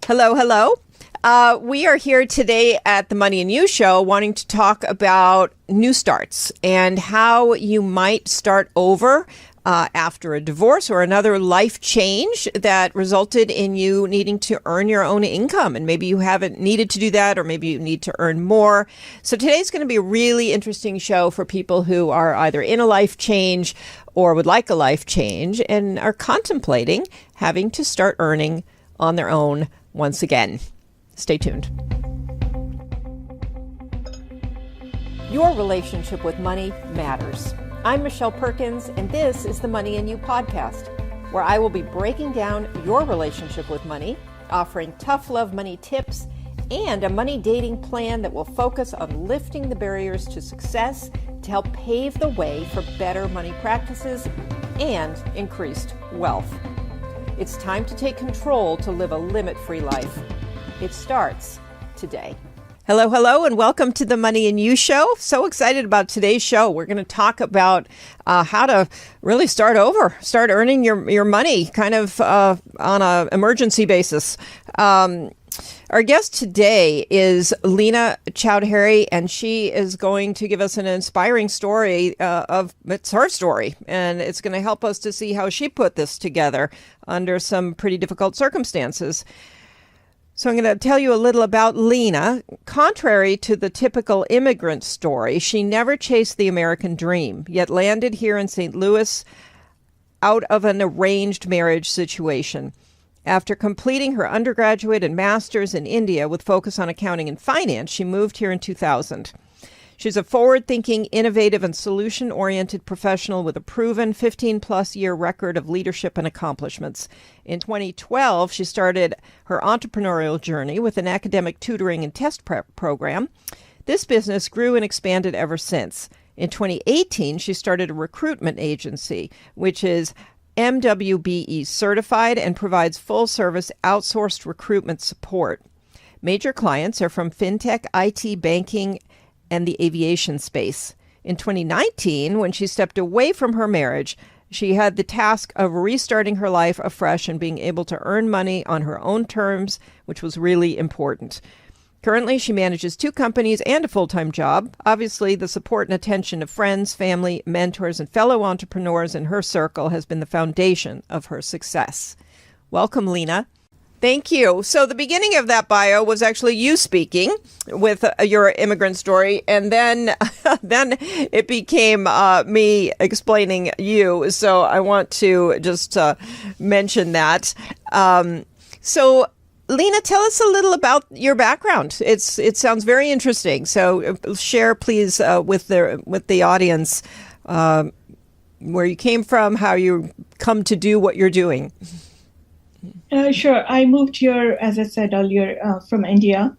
Hello, hello. We are here today at the Money and You Show wanting to talk about new starts and how you might start over after a divorce or another life change that resulted in you needing to earn your own income. And maybe you haven't needed to do that, or maybe you need to earn more. So today's going to be a really interesting show for people who are either in a life change or would like a life change and are contemplating having to start earning on their own once again. Stay tuned. Your relationship with money matters. I'm Michelle Perkins, and this is the Money and You podcast, where I will be breaking down your relationship with money, offering tough love money tips, and a money dating plan that will focus on lifting the barriers to success to help pave the way for better money practices and increased wealth. It's time to take control to live a limit-free life. It starts today. Hello, hello, and welcome to the Money and You Show. So excited about today's show. We're going to talk about how to really start over, start earning your money kind of on an emergency basis. Our guest today is Leenna Choudharry, and she is going to give us an inspiring story it's her story, and it's going to help us to see how she put this together under some pretty difficult circumstances. So I'm going to tell you a little about Leenna. Contrary to the typical immigrant story, she never chased the American dream, yet landed here in St. Louis out of an arranged marriage situation. After completing her undergraduate and master's in India with focus on accounting and finance, she moved here in 2000. She's a forward-thinking, innovative, and solution-oriented professional with a proven 15-plus year record of leadership and accomplishments. In 2012, she started her entrepreneurial journey with an academic tutoring and test prep program. This business grew and expanded ever since. In 2018, she started a recruitment agency, which is MWBE certified and provides full-service outsourced recruitment support. Major clients are from fintech, IT, banking, and the aviation space. In 2019, when she stepped away from her marriage, she had the task of restarting her life afresh and being able to earn money on her own terms, which was really important. Currently, she manages 2 companies and a full-time job. Obviously, the support and attention of friends, family, mentors, and fellow entrepreneurs in her circle has been the foundation of her success. Welcome, Leenna. Thank you. So the beginning of that bio was actually you speaking with your immigrant story, and then it became me explaining you. So I want to just mention that. So Leenna, tell us a little about your background. It sounds very interesting. So share, please, with the audience where you came from, how you come to do what you're doing. Sure. I moved here, as I said earlier, from India.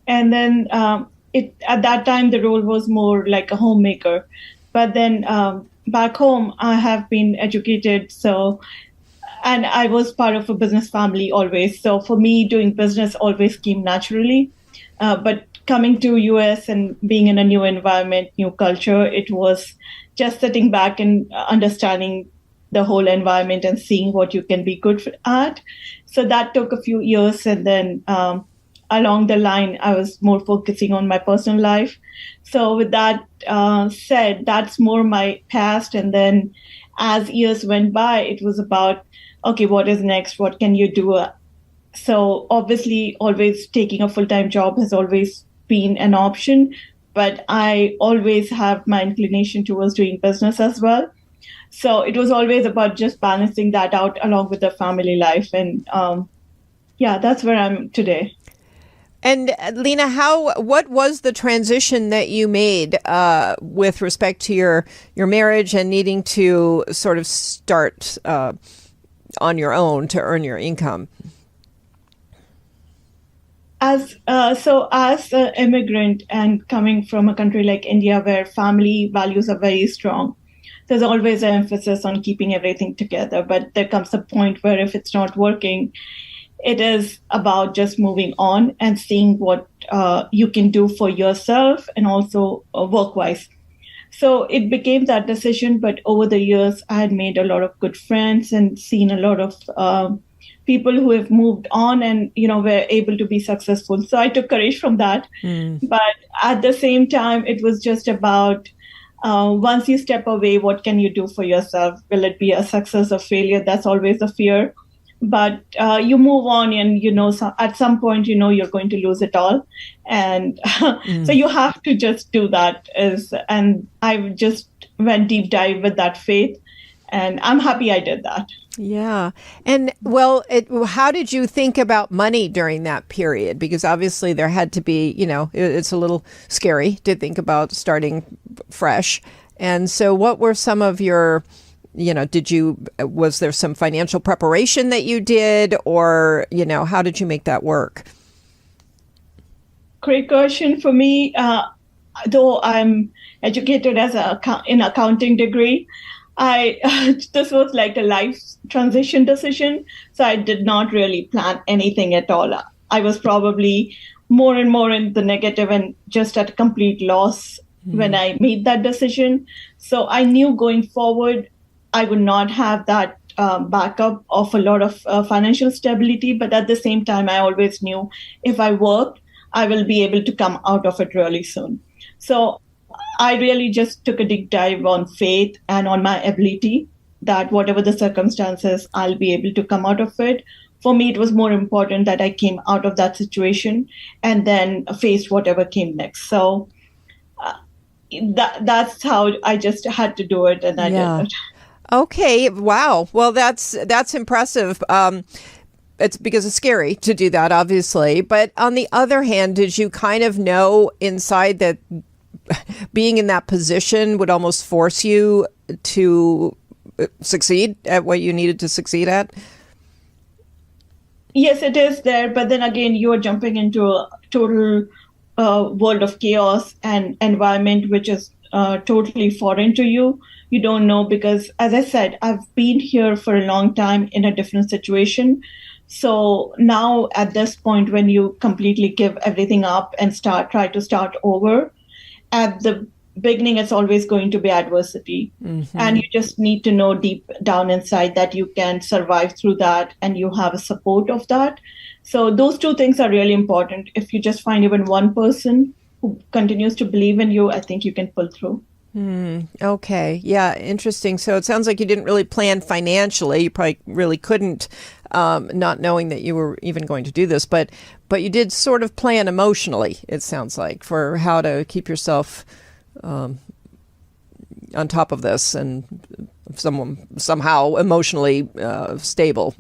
And then at that time, the role was more like a homemaker. But then back home, I have been educated. And I was part of a business family always. So for me, doing business always came naturally. But coming to US and being in a new environment, new culture, it was just sitting back and understanding the whole environment and seeing what you can be good at. So that took a few years. And then along the line, I was more focusing on my personal life. So with that said, that's more my past. And then as years went by, it was about, okay, what is next? What can you do? So obviously, always taking a full-time job has always been an option. But I always have my inclination towards doing business as well. So it was always about just balancing that out along with the family life. And that's where I'm today. And Leenna, what was the transition that you made with respect to your marriage and needing to sort of start on your own to earn your income? As an immigrant and coming from a country like India where family values are very strong, there's always an emphasis on keeping everything together. But there comes a point where if it's not working, it is about just moving on and seeing what you can do for yourself and also work-wise. So it became that decision. But over the years, I had made a lot of good friends and seen a lot of people who have moved on and, were able to be successful. So I took courage from that. But at the same time, it was just about once you step away, what can you do for yourself? Will it be a success or failure? That's always a fear. But you move on and, so at some point, you're going to lose it all. And so you have to just do that. And I just went deep dive with that faith. And I'm happy I did that. Yeah. And how did you think about money during that period? Because obviously there had to be, it's a little scary to think about starting fresh. And so what were some of your, was there some financial preparation that you did, or, how did you make that work? Great question. For me, though I'm educated in accounting degree, this was like a life transition decision. So I did not really plan anything at all. I was probably more and more in the negative and just at a complete loss when I made that decision. So I knew going forward, I would not have that backup of a lot of financial stability. But at the same time, I always knew if I worked, I will be able to come out of it really soon. So I really just took a deep dive on faith and on my ability that whatever the circumstances, I'll be able to come out of it. For me, it was more important that I came out of that situation and then faced whatever came next. So that's how I just had to do it, and I did it. Okay. Wow. Well, that's impressive. It's because it's scary to do that, obviously. But on the other hand, did you kind of know inside that being in that position would almost force you to succeed at what you needed to succeed at? Yes, it is there. But then again, you are jumping into a total world of chaos and environment, which is totally foreign to you. You don't know because, as I said, I've been here for a long time in a different situation. So now at this point, when you completely give everything up and try to start over, at the beginning, it's always going to be adversity. And you just need to know deep down inside that you can survive through that and you have a support of that. So those two things are really important. If you just find even one person who continues to believe in you, I think you can pull through. Okay. Yeah. Interesting. So it sounds like you didn't really plan financially. You probably really couldn't, not knowing that you were even going to do this, but you did sort of plan emotionally, it sounds like, for how to keep yourself on top of this and somehow emotionally stable.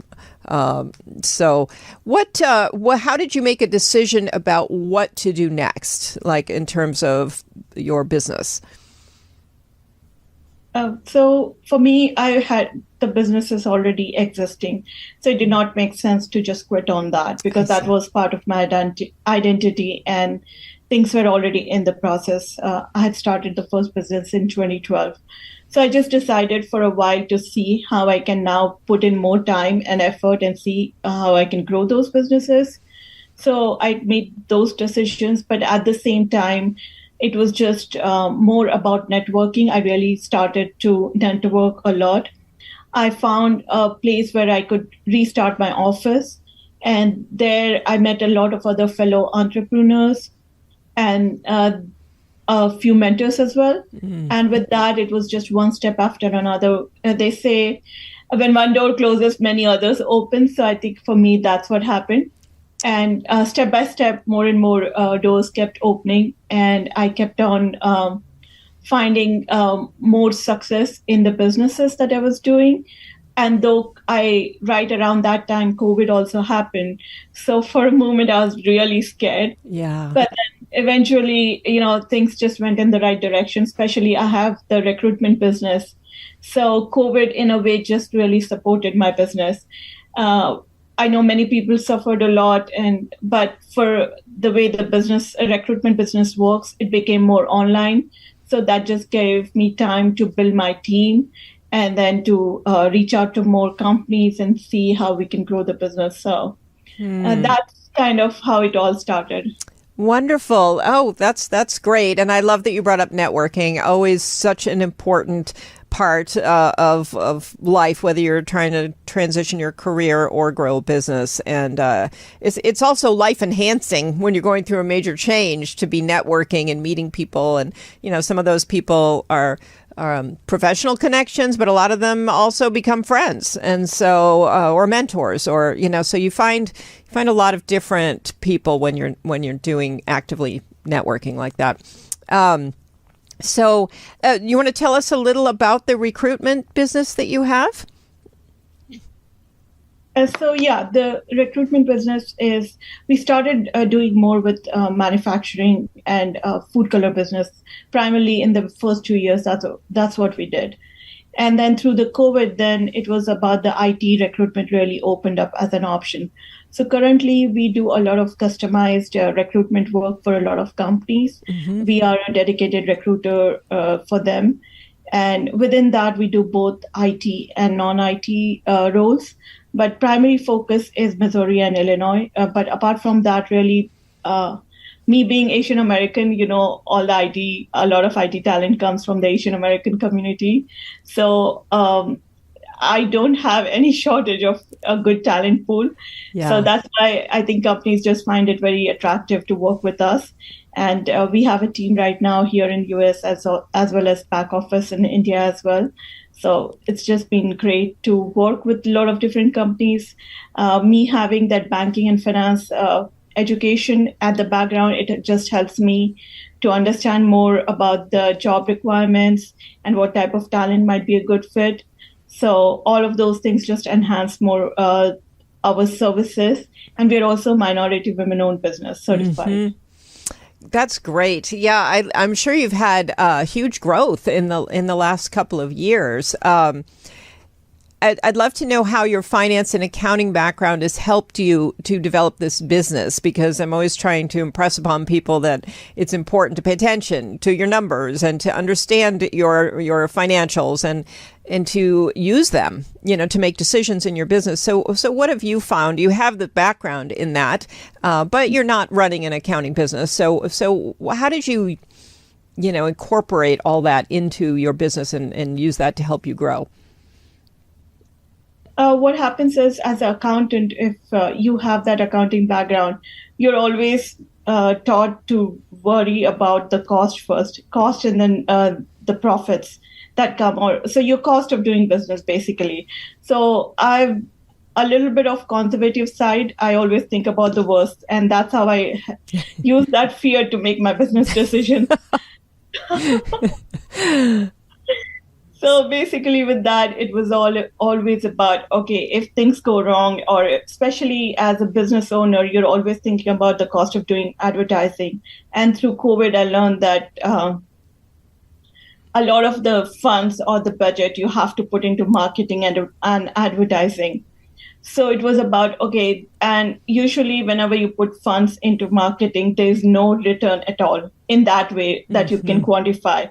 So how did you make a decision about what to do next, like in terms of your business? So for me, I had the businesses already existing. So it did not make sense to just quit on that because that was part of my identity and things were already in the process. I had started the first business in 2012. So I just decided for a while to see how I can now put in more time and effort and see how I can grow those businesses. So I made those decisions, but at the same time, it was just more about networking. I really started to network a lot. I found a place where I could restart my office. And there I met a lot of other fellow entrepreneurs and a few mentors as well. And with that, it was just one step after another. They say when one door closes, many others open. So I think for me, that's what happened. And step by step, more and more doors kept opening, and I kept on finding more success in the businesses that I was doing. And though right around that time, COVID also happened. So for a moment, I was really scared. Yeah. But then eventually, things just went in the right direction, especially I have the recruitment business. So COVID, in a way, just really supported my business. I know many people suffered a lot, but for the way the recruitment business works, it became more online. So that just gave me time to build my team and then to reach out to more companies and see how we can grow the business. So that's kind of how it all started. Wonderful. Oh, that's great. And I love that you brought up networking. Always such an important part of life, whether you're trying to transition your career or grow a business. And it's also life enhancing when you're going through a major change to be networking and meeting people. And, some of those people are professional connections, but a lot of them also become friends. And so, or mentors, or, so you find a lot of different people when you're doing actively networking like that. So you want to tell us a little about the recruitment business that you have? The recruitment business we started doing more with manufacturing and food color business, primarily in the first 2 years. That's what we did. And then through the COVID, then it was about the IT recruitment really opened up as an option. So currently we do a lot of customized recruitment work for a lot of companies. Mm-hmm. We are a dedicated recruiter for them. And within that, we do both IT and non-IT roles. But primary focus is Missouri and Illinois. But apart from that, really, me being Asian American, all the IT, a lot of IT talent comes from the Asian American community. So I don't have any shortage of a good talent pool. Yeah. So that's why I think companies just find it very attractive to work with us. And we have a team right now here in US as well as back office in India as well. So it's just been great to work with a lot of different companies. Me having that banking and finance education at the background, it just helps me to understand more about the job requirements and what type of talent might be a good fit. So all of those things just enhance more our services. And we're also minority women-owned business certified. Mm-hmm. That's great. Yeah, I'm sure you've had huge growth in the last couple of years. I'd love to know how your finance and accounting background has helped you to develop this business, because I'm always trying to impress upon people that it's important to pay attention to your numbers and to understand your financials and to use them, to make decisions in your business. So what have you found? You have the background in that, but you're not running an accounting business. So how did you, incorporate all that into your business and use that to help you grow? What happens is, as an accountant, if you have that accounting background, you're always taught to worry about the cost and then the profits that come, so your cost of doing business, basically. So I've a little bit of conservative side. I always think about the worst, and that's how I use that fear to make my business decisions. So basically with that, it was always about, okay, if things go wrong, or especially as a business owner, you're always thinking about the cost of doing advertising. And through COVID, I learned that a lot of the funds or the budget you have to put into marketing and advertising. So it was about, okay, and usually whenever you put funds into marketing, there's no return at all in that way that you can quantify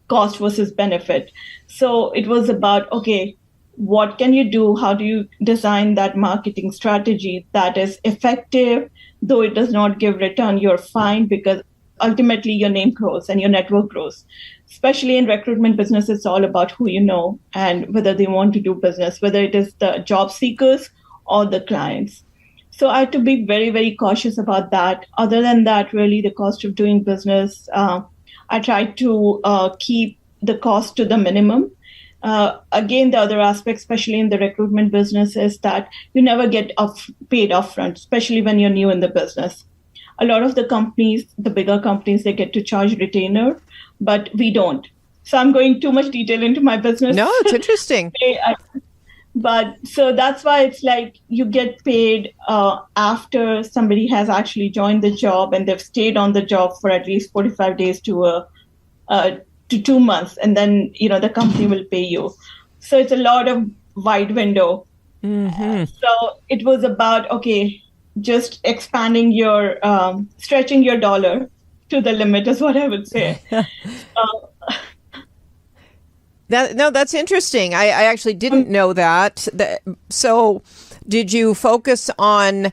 cost versus benefit. So it was about, okay, what can you do? How do you design that marketing strategy that is effective, though it does not give return? You're fine, because ultimately your name grows and your network grows. Especially in recruitment business, it's all about who you know and whether they want to do business, whether it is the job seekers or the clients. So I had to be very, very cautious about that. Other than that, really the cost of doing business, I tried to keep the cost to the minimum. Again, the other aspect, especially in the recruitment business, is that you never get paid upfront, especially when you're new in the business. A lot of the companies, the bigger companies, they get to charge retainer, but we don't. So I'm going too much detail into my business. No, it's interesting. But so that's why it's like you get paid after somebody has actually joined the job and they've stayed on the job for at least 45 days to 2 months. And then, the company will pay you. So it's a lot of wide window. Mm-hmm. So it was about, okay, just expanding stretching your dollar to the limit is what I would say. That's interesting. I actually didn't know that. So did you focus on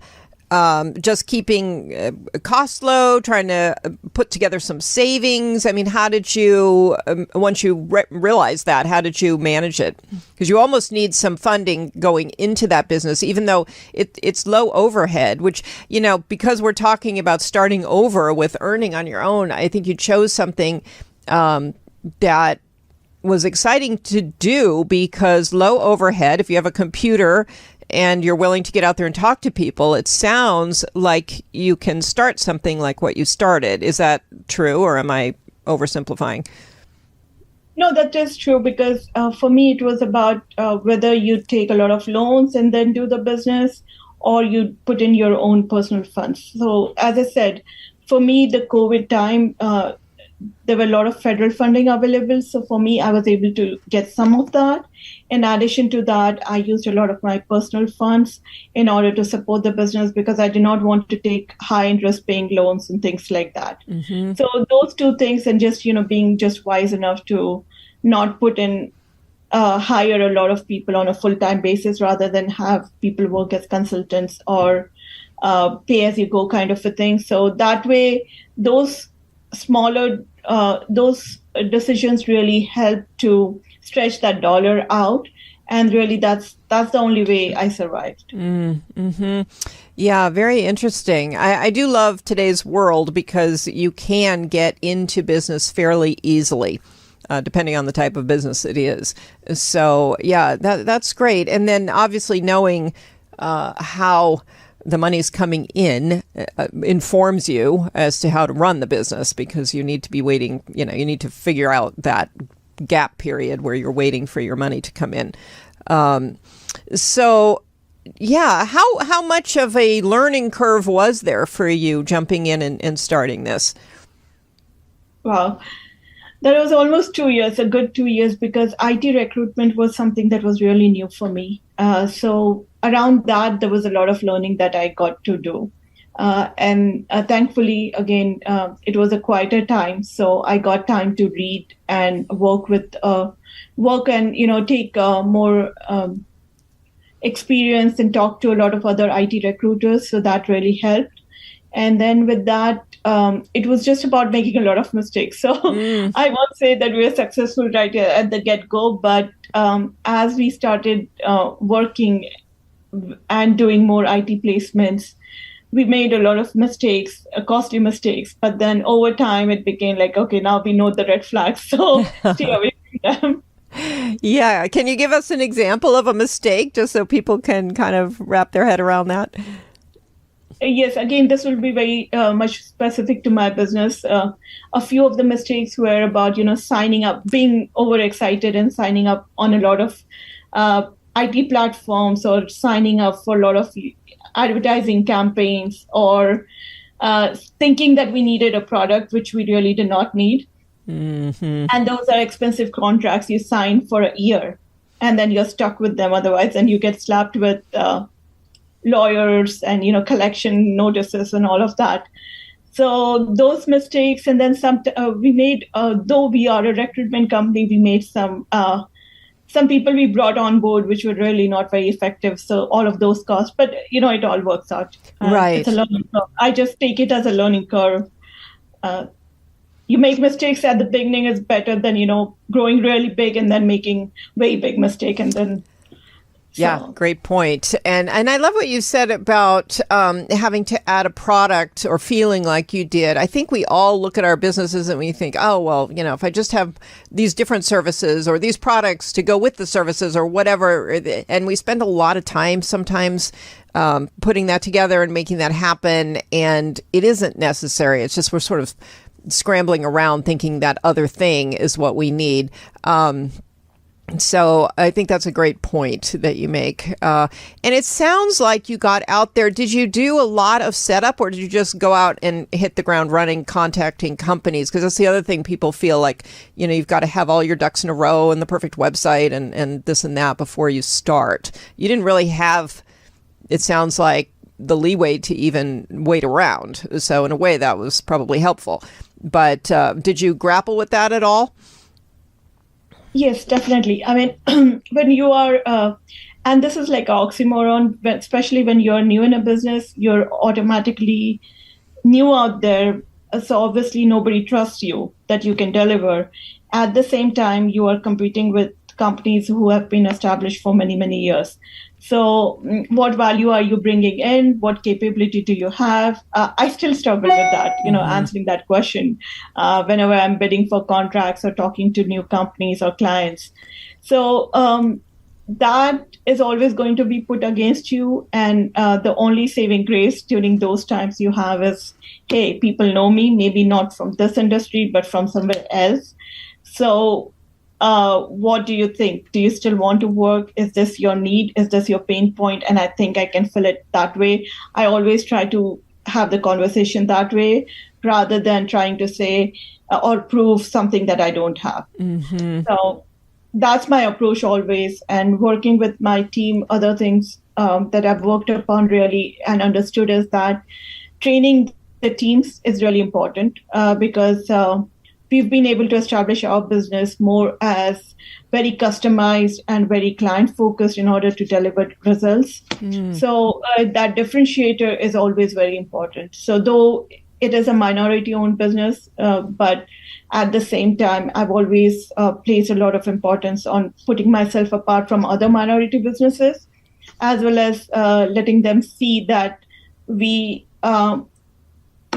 just keeping costs low, trying to put together some savings? I mean, how did you, once you realized that, how did you manage it? Because you almost need some funding going into that business, even though it's low overhead, which, because we're talking about starting over with earning on your own, I think you chose something that was exciting to do, because low overhead, if you have a computer and you're willing to get out there and talk to people, it sounds like you can start something like what you started. Is that true, or am I oversimplifying? No, that is true, because for me, it was about whether you take a lot of loans and then do the business, or you put in your own personal funds. So as I said, for me, the COVID time, there were a lot of federal funding available. So for me, I was able to get some of that. In addition to that, I used a lot of my personal funds in order to support the business, because I did not want to take high interest paying loans and things like that. Mm-hmm. So those two things, and just, being just wise enough to not put in, hire a lot of people on a full-time basis, rather than have people work as consultants or pay as you go kind of a thing. So that way, those decisions really help to stretch that dollar out, and really that's the only way I survived. Mm-hmm. Yeah, very interesting. I do love today's world, because you can get into business fairly easily, depending on the type of business it is. So yeah, that's great. And then obviously knowing how the money's coming in informs you as to how to run the business, because you need to be waiting, you need to figure out that gap period where you're waiting for your money to come in. So yeah, how much of a learning curve was there for you jumping in and starting this? Wow. That was almost 2 years, a good 2 years, because IT recruitment was something that was really new for me. So around that, there was a lot of learning that I got to do. And thankfully, again, it was a quieter time. So I got time to read and work and, take more experience and talk to a lot of other IT recruiters. So that really helped. And then with that, it was just about making a lot of mistakes. So I won't say that we were successful right at the get-go, but as we started working and doing more IT placements, we made a lot of mistakes, costly mistakes. But then over time, it became like, okay, now we know the red flags, so stay away from them. Yeah. Can you give us an example of a mistake, just so people can kind of wrap their head around that? Yes, again, this will be very much specific to my business. A few of the mistakes were about, signing up, being overexcited and signing up on a lot of IT platforms, or signing up for a lot of advertising campaigns, or thinking that we needed a product which we really did not need. Mm-hmm. And those are expensive contracts you sign for a year, and then you're stuck with them otherwise, and you get slapped with lawyers and collection notices and all of that. So those mistakes, and then we made, though we are a recruitment company, we made some people we brought on board which were really not very effective. So all of those costs, but it all works out. Right. It's a learning curve. I just take it as a learning curve. You make mistakes at the beginning is better than growing really big and then making very big mistake and then. Yeah, great point. And I love what you said about having to add a product, or feeling like you did. I think we all look at our businesses and we think, oh, well, if I just have these different services or these products to go with the services or whatever. And we spend a lot of time sometimes putting that together and making that happen. And it isn't necessary. It's just we're sort of scrambling around thinking that other thing is what we need. So I think that's a great point that you make. And it sounds like you got out there. Did you do a lot of setup, or did you just go out and hit the ground running, contacting companies? Because that's the other thing people feel like, you've got to have all your ducks in a row and the perfect website and this and that before you start. You didn't really have, it sounds like, the leeway to even wait around. So in a way that was probably helpful. But did you grapple with that at all? Yes, definitely. I mean, when you are And this is like an oxymoron, especially when you're new in a business, you're automatically new out there. So obviously nobody trusts you that you can deliver. At the same time, you are competing with companies who have been established for many, many years. So what value are you bringing in? What capability do you have? I still struggle with that, answering that question whenever I'm bidding for contracts or talking to new companies or clients. So that is always going to be put against you. And the only saving grace during those times you have is, hey, people know me, maybe not from this industry, but from somewhere else. So what do you think? Do you still want to work? Is this your need? Is this your pain point? And I think I can fill it that way. I always try to have the conversation that way rather than trying to say or prove something that I don't have. Mm-hmm. So that's my approach always. And working with my team, other things that I've worked upon really and understood is that training the teams is really important because we've been able to establish our business more as very customized and very client focused in order to deliver results. So that differentiator is always very important. So though it is a minority owned business, but at the same time, I've always placed a lot of importance on putting myself apart from other minority businesses, as well as letting them see that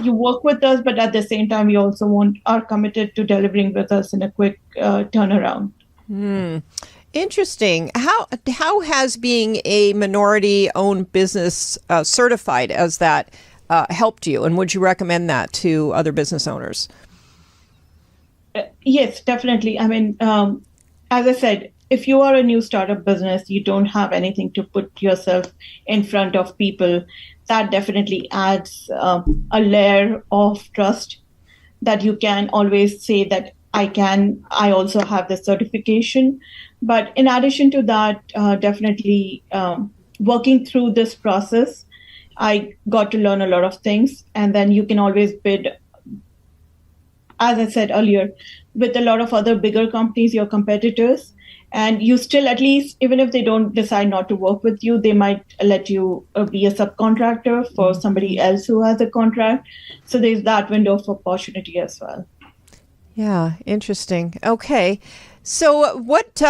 you work with us, but at the same time, you also are committed to delivering with us in a quick turnaround. Interesting. How has being a minority-owned business certified as that helped you, and would you recommend that to other business owners? Yes, definitely. I mean, as I said, if you are a new startup business, you don't have anything to put yourself in front of people. That definitely adds a layer of trust that you can always say that I also have this certification. But in addition to that, definitely working through this process, I got to learn a lot of things. And then you can always bid, as I said earlier, with a lot of other bigger companies, your competitors. And you still, at least, even if they don't decide not to work with you, they might let you be a subcontractor for somebody else who has a contract. So there's that window of opportunity as well. Yeah, interesting. Okay. So what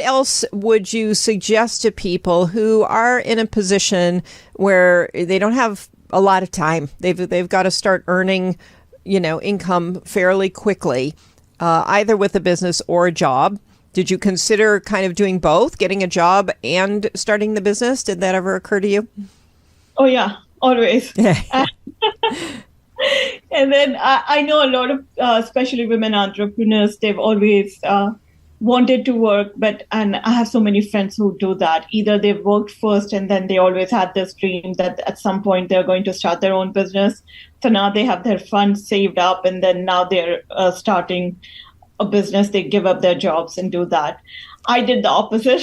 else would you suggest to people who are in a position where they don't have a lot of time? They've got to start earning, income fairly quickly, either with a business or a job. Did you consider kind of doing both, getting a job and starting the business? Did that ever occur to you? Oh, yeah, always. And then I know a lot of, especially women entrepreneurs, they've always wanted to work, and I have so many friends who do that. Either they've worked first and then they always had this dream that at some point they're going to start their own business. So now they have their funds saved up and then now they're starting a business. They give up their jobs and do that. I did the opposite.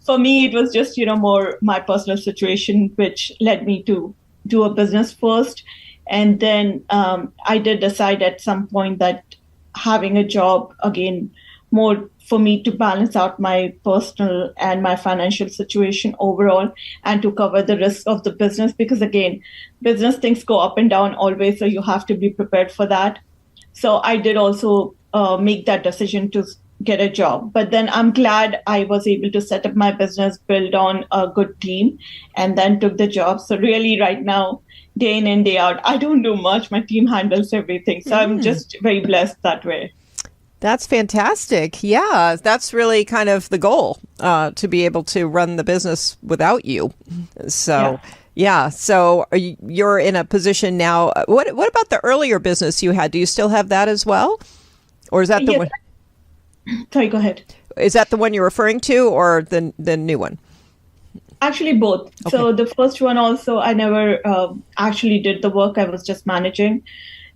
For me, it was just, more my personal situation, which led me to do a business first. And then I did decide at some point that having a job, again, more for me to balance out my personal and my financial situation overall and to cover the risk of the business. Because again, business things go up and down always. So you have to be prepared for that. So I did also make that decision to get a job. But then I'm glad I was able to set up my business, build on a good team, and then took the job. So really right now, day in and day out, I don't do much. My team handles everything. So I'm just very blessed that way. That's fantastic. Yeah, that's really kind of the goal, to be able to run the business without you. So yeah, so you're in a position now. What about the earlier business you had? Do you still have that as well? Or is that the one? Sorry, go ahead. Is that the one you're referring to or the new one? Actually, both. Okay. So the first one also, I never actually did the work. I was just managing.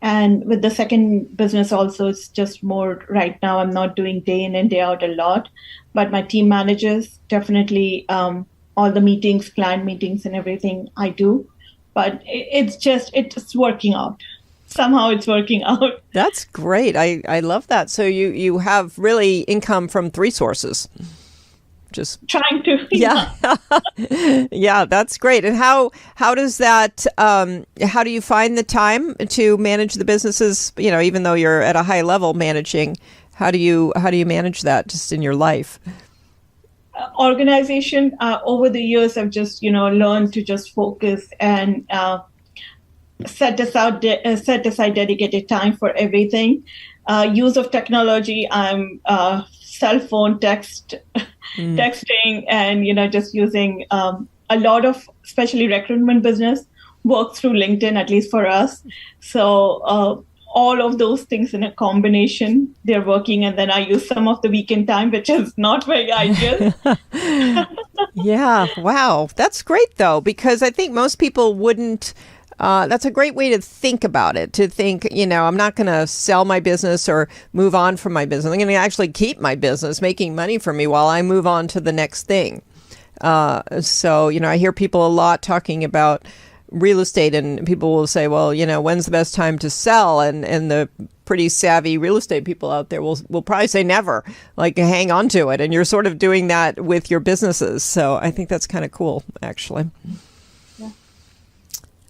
And with the second business also, it's just more right now. I'm not doing day in and day out a lot, but my team manages definitely all the meetings, client meetings and everything I do. But it's working out. Somehow it's working out. That's great. I love that. So you have really income from three sources. just trying to. Yeah. Yeah, that's great. And how does that how do you find the time to manage the businesses, even though you're at a high level managing, how do you manage that just in your life? Organization, over the years, I've just learned to just focus and set aside dedicated time for everything. Use of technology, I'm cell phone texting, and just using a lot of, especially recruitment business, work through LinkedIn, at least for us. So all of those things in a combination, they're working. And then I use some of the weekend time, which is not very ideal. Yeah. Wow. That's great, though, because I think most people wouldn't. That's a great way to think about it, to think, I'm not going to sell my business or move on from my business. I'm going to actually keep my business making money for me while I move on to the next thing. So, I hear people a lot talking about real estate, and people will say, well, when's the best time to sell? And the pretty savvy real estate people out there will probably say never, like hang on to it. And you're sort of doing that with your businesses. So I think that's kind of cool, actually.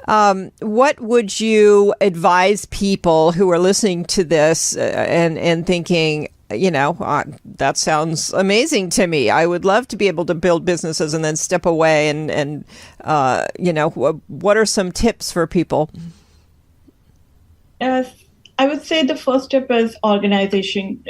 What would you advise people who are listening to this and thinking, that sounds amazing to me. I would love to be able to build businesses and then step away and what are some tips for people? I would say the first step is organization,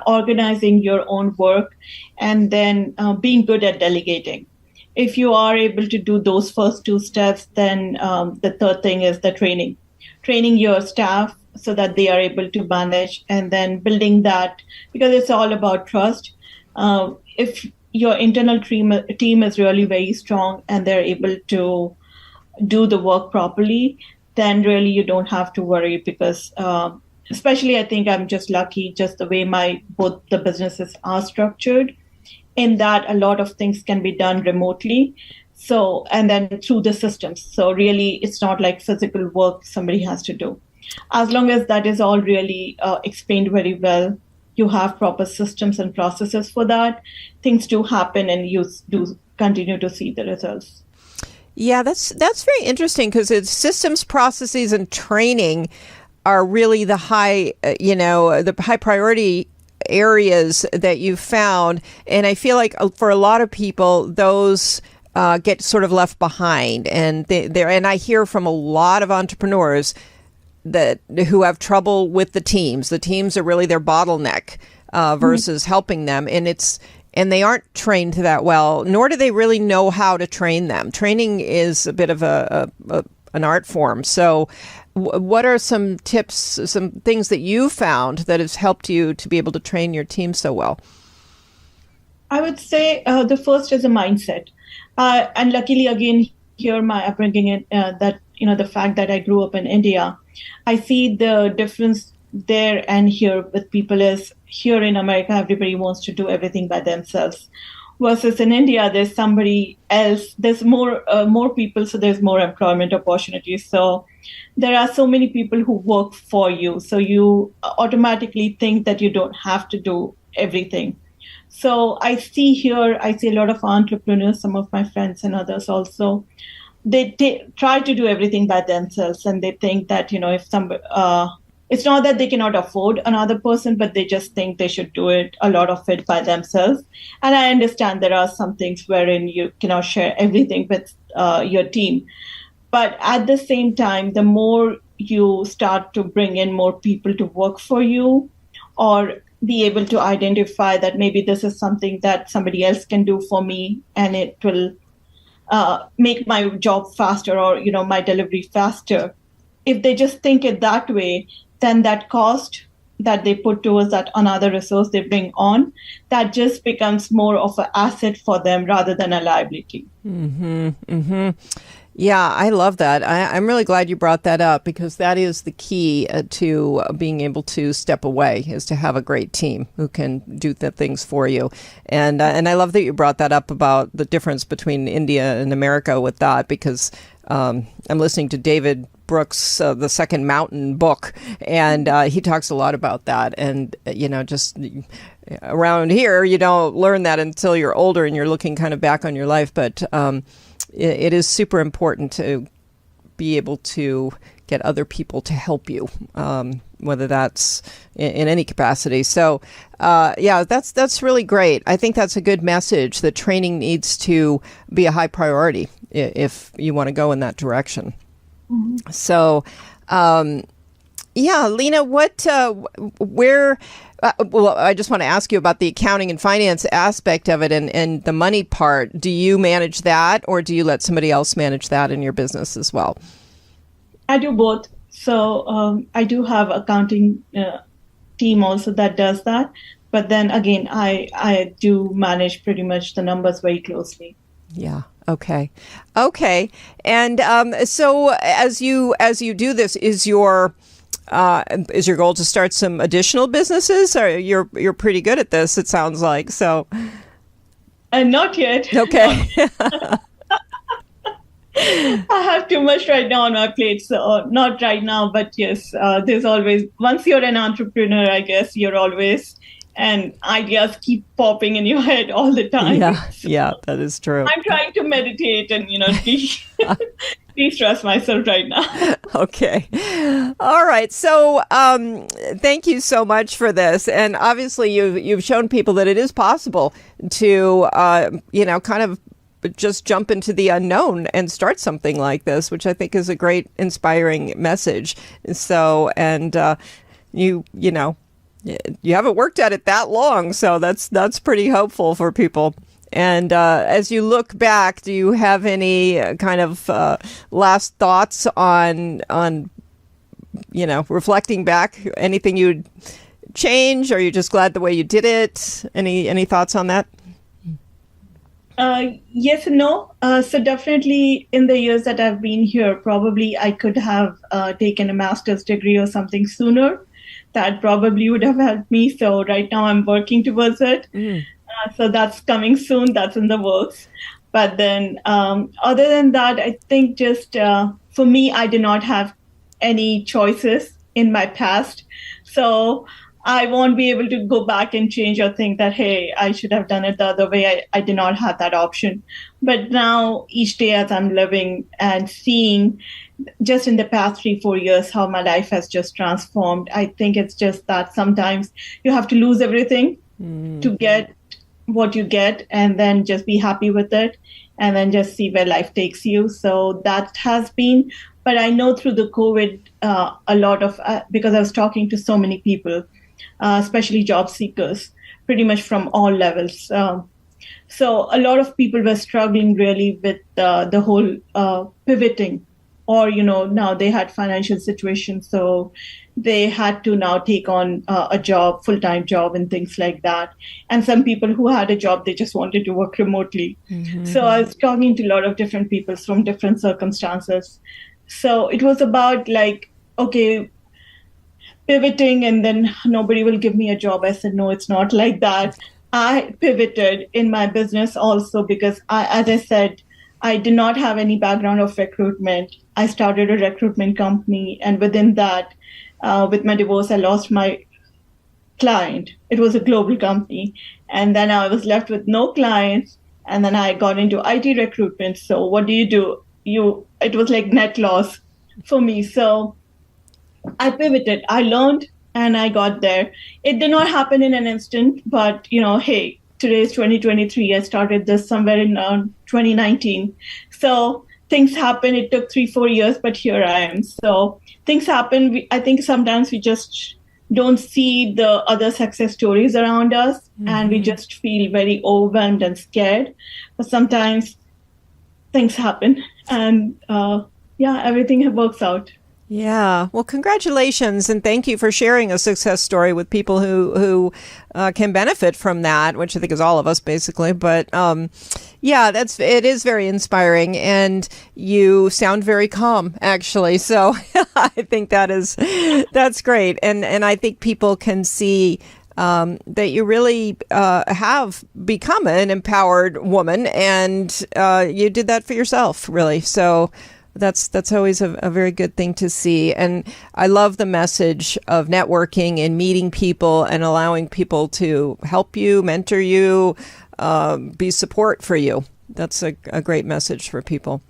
organizing your own work, and then being good at delegating. If you are able to do those first two steps, then the third thing is the training your staff so that they are able to manage, and then building that, because it's all about trust. If your internal team is really very strong and they're able to do the work properly, then really you don't have to worry, because especially I think I'm just lucky just the way both the businesses are structured, in that a lot of things can be done remotely. So, and then through the systems. So really, it's not like physical work somebody has to do. As long as that is all really explained very well, you have proper systems and processes for that, things do happen and you do continue to see the results. Yeah, that's very interesting, because it's systems, processes, and training are really the high priority areas that you found. And I feel like for a lot of people, those get sort of left behind. And and I hear from a lot of entrepreneurs who have trouble with the teams. The teams are really their bottleneck versus helping them. And they aren't trained that well, nor do they really know how to train them. Training is a bit of an art form. So what are some tips, some things that you found that has helped you to be able to train your team so well? I would say the first is a mindset. And luckily, again, here my upbringing, the fact that I grew up in India, I see the difference there and here with people is, here in America, everybody wants to do everything by themselves. Versus in India, there's somebody else, there's more people, so there's more employment opportunities. So there are so many people who work for you. So you automatically think that you don't have to do everything. So I see a lot of entrepreneurs, some of my friends and others also, they try to do everything by themselves, and they think that, if it's not that they cannot afford another person, but they just think they should do a lot of it by themselves. And I understand there are some things wherein you cannot share everything with your team. But at the same time, the more you start to bring in more people to work for you, or be able to identify that maybe this is something that somebody else can do for me, and it will make my job faster, or, my delivery faster. If they just think it that way, then that cost that they put towards that another resource they bring on, that just becomes more of an asset for them rather than a liability. Mm-hmm. Mm-hmm. Yeah, I love that. I'm really glad you brought that up, because that is the key to being able to step away, is to have a great team who can do the things for you. And I love that you brought that up about the difference between India and America with that, because I'm listening to David Brooks' The Second Mountain book, and he talks a lot about that. And, just around here, you don't learn that until you're older and you're looking kind of back on your life. But it is super important to be able to get other people to help you, whether that's in any capacity. So, that's really great. I think that's a good message that training needs to be a high priority if you want to go in that direction. Mm-hmm. So, Leenna, where... I just want to ask you about the accounting and finance aspect of it and the money part. Do you manage that, or do you let somebody else manage that in your business as well? I do both. So I do have accounting team also that does that. But then again, I do manage pretty much the numbers very closely. Yeah. Okay. And so as you do this, is your goal to start some additional businesses? Or you're pretty good at this, it sounds like. So. Not yet. Okay. I have too much right now on my plate, so not right now, but yes, there's always, once you're an entrepreneur, I guess you're always, and ideas keep popping in your head all the time. Yeah, that is true. I'm trying to meditate and, de-stress myself right now. Okay. All right. So thank you so much for this. And obviously you've shown people that it is possible to, kind of just jump into the unknown and start something like this, which I think is a great, inspiring message. So, and you haven't worked at it that long, so that's pretty hopeful for people. And as you look back, do you have any kind of last thoughts on reflecting back? Anything you'd change? Or are you just glad the way you did it? Any thoughts on that? Yes and no. So definitely in the years that I've been here, probably I could have taken a master's degree or something sooner. That probably would have helped me. So right now I'm working towards it. So that's coming soon. That's in the works. But then other than that, I think just for me, I did not have any choices in my past. So I won't be able to go back and change or think that, hey, I should have done it the other way. I did not have that option. But now each day as I'm living and seeing just in the past 3-4 years how my life has just transformed, I think it's just that sometimes you have to lose everything to get what you get and then just be happy with it and then just see where life takes you. So that has been, but I know through the COVID, a lot of, because I was talking to so many people, especially job seekers, pretty much from all levels. So a lot of people were struggling really with the whole pivoting, or, now they had financial situations, so they had to now take on a job, full-time job and things like that. And some people who had a job, they just wanted to work remotely. Mm-hmm. So I was talking to a lot of different people from different circumstances. So it was about okay, pivoting and then nobody will give me a job. I said, no, it's not like that. I pivoted in my business also because as I said, I did not have any background of recruitment. I started a recruitment company, and within that, with my divorce, I lost my client. It was a global company. And then I was left with no clients. And then I got into IT recruitment. So what do? It was like net loss for me. So I pivoted. I learned and I got there. It did not happen in an instant, but hey, today is 2023. I started this somewhere in 2019. So things happen. It took 3-4 years, but here I am. So things happen. I think sometimes we just don't see the other success stories around us, and we just feel very overwhelmed and scared. But sometimes things happen, and everything works out. Yeah. Well, congratulations. And thank you for sharing a success story with people who can benefit from that, which I think is all of us basically. But it is very inspiring, and you sound very calm actually. So I think that's great. And I think people can see that you really have become an empowered woman, and you did that for yourself, really. So That's always a very good thing to see. And I love the message of networking and meeting people and allowing people to help you, mentor you, be support for you. That's a great message for people.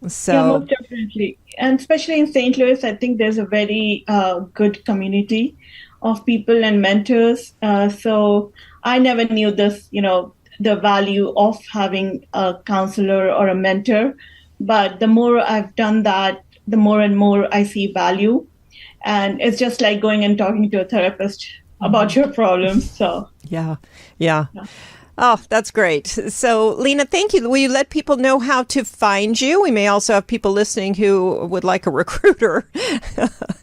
So, yeah, most definitely. And especially in St. Louis, I think there's a very good community of people and mentors. So I never knew this, the value of having a counselor or a mentor. But the more I've done that, the more and more I see value. And it's just like going and talking to a therapist about your problems. So, yeah. Oh, that's great. So, Leenna, thank you. Will you let people know how to find you? We may also have people listening who would like a recruiter.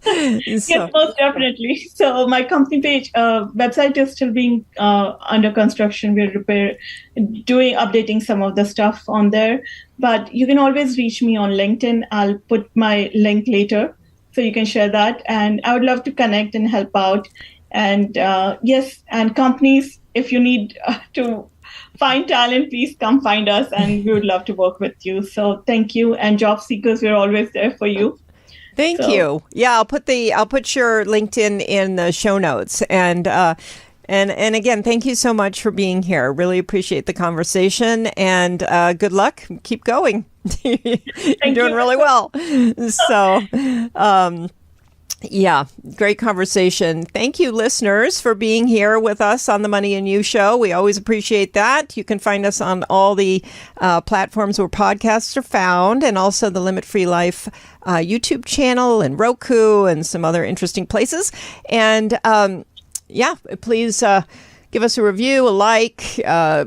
Yes, most definitely. So my company page, website is still being under construction. We're updating some of the stuff on there. But you can always reach me on LinkedIn. I'll put my link later so you can share that. And I would love to connect and help out. And yes, and companies, if you need to find talent, please come find us, and we would love to work with you. So thank you. And job seekers, we're always there for you. Thank you. Yeah, I'll put your LinkedIn in the show notes. And again, thank you so much for being here. Really appreciate the conversation, and good luck. Keep going. You're doing really well. So, yeah, great conversation. Thank you, listeners, for being here with us on the Money and You show. We always appreciate that. You can find us on all the platforms where podcasts are found, and also the Limit Free Life YouTube channel and Roku and some other interesting places. And please give us a review, a like,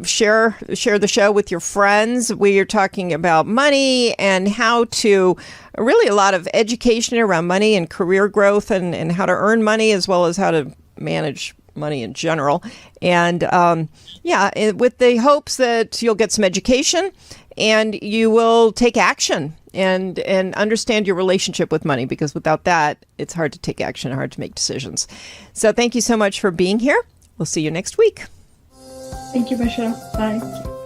share the show with your friends. We are talking about money and how to, really a lot of education around money and career growth and how to earn money, as well as how to manage money in general. And with the hopes that you'll get some education and you will take action and understand your relationship with money, because without that, it's hard to take action, hard to make decisions. So thank you so much for being here. We'll see you next week. Thank you, Michelle. Bye.